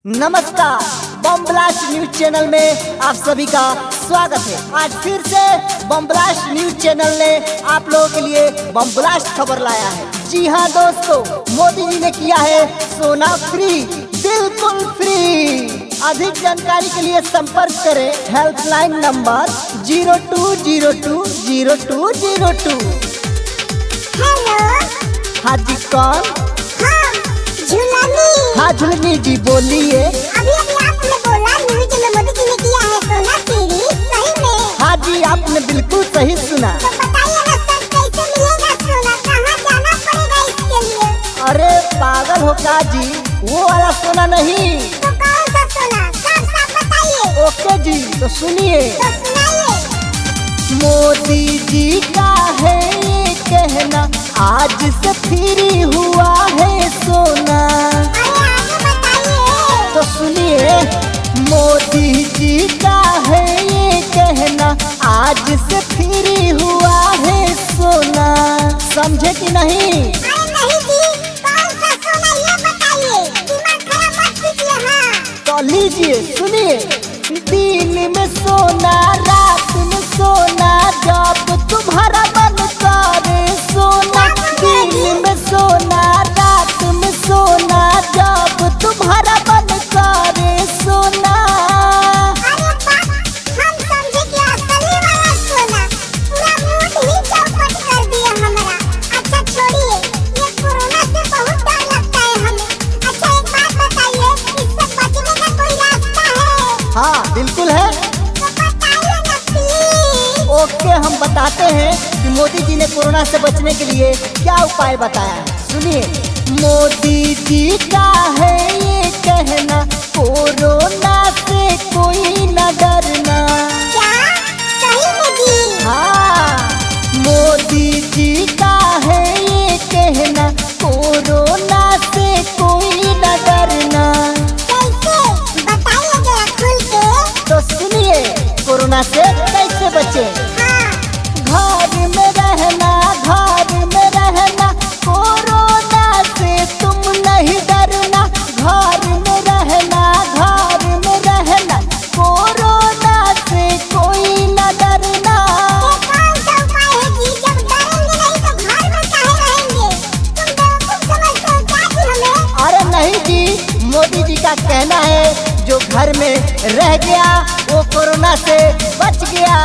नमस्कार, bomb blast news channel में आप सभी का स्वागत है। आज फिर से बम ब्लास्ट न्यूज चैनल ने आप लोगों के लिए बम ब्लास्ट खबर लाया है। जी हाँ दोस्तों, मोदी जी ने किया है सोना फ्री, बिल्कुल फ्री। अधिक जानकारी के लिए संपर्क करें हेल्पलाइन नंबर 02020202। हेलो, हाँ जी, कौन? हाँ झुलनी जी, बोलिए। अभी आपने बोला न्यूज में मोदी जी ने किया है सोना फ्री, सही में? हाँ जी, आपने बिल्कुल सही सुना। तो बताइए ना सर, कैसे मिलेगा सोना, कहाँ जाना पड़ेगा इसके लिए? अरे पागल हो क्या जी, वो वाला सोना नहीं। तो कौन सा सोना, साफ साफ बताइए। ओके जी, तो सुनिए। तो सुनाइए। मोदी जी का है ये कहना, आज से फ्री हुआ है सोना। अरे आगे बताइए। तो सुनिए, मोदी जी का है ये कहना, आज से फ्री हुआ है सोना। समझे कि नहीं? अरे नहीं जी, कौन सा सोना ये बताइए, दिमाग खराब मत कीजिए। हाँ तो लीजिए, सुनिए। दिन में सोना, रात में सोना, जब तुम्हारा मन करे सोना। दिन में सोना, रात में सोना, जब तुम्हारा मन करे सोना। अरे बाप, हम समझे कि असली वाला सोना, पूरा मूड ही चौपट कर दिया हमारा। अच्छा छोड़िए, ये कोरोना से बहुत डर लगता है हमें। अच्छा एक बात बताइए, इससे बचने का कोई रास्ता है? हाँ बिल्कुल है। तो बताइए ना प्लीज। ओके, हम बताते हैं कि मोदी जी ने कोरोना से बचने के लिए क्या उपाय बताया है। सुनिए, मोदी जी का है ये कहना, कोरोना से कोई न डरना। क्या सही में जी? हाँ, मोदी जी का है ये कहना, कोरोना से कोई न डरना। कैसे बताइए जरा खुल के। तो सुनिए, कोरोना से कैसे बचे। हाँ घर में रहना, घर में रहना, कोरोना से तुम नहीं डरना। घर में रहना, घर में रहना, कोरोना से कोई न डरना। ये कौन सा उपाय है जी, जब डरेंगे नहीं तो घर में काहे रहेंगे? तुम बेवकूफ समझते हो क्या जी हमें? अरे नहीं जी, मोदी जी का कहना है जो घर में रह गया वो कोरोना से बच गया।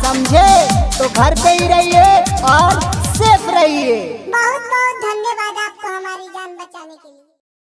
समझे? तो घर पे ही रहिए और सेफ रहिए। बहुत बहुत धन्यवाद आपको हमारी जान बचाने के लिए।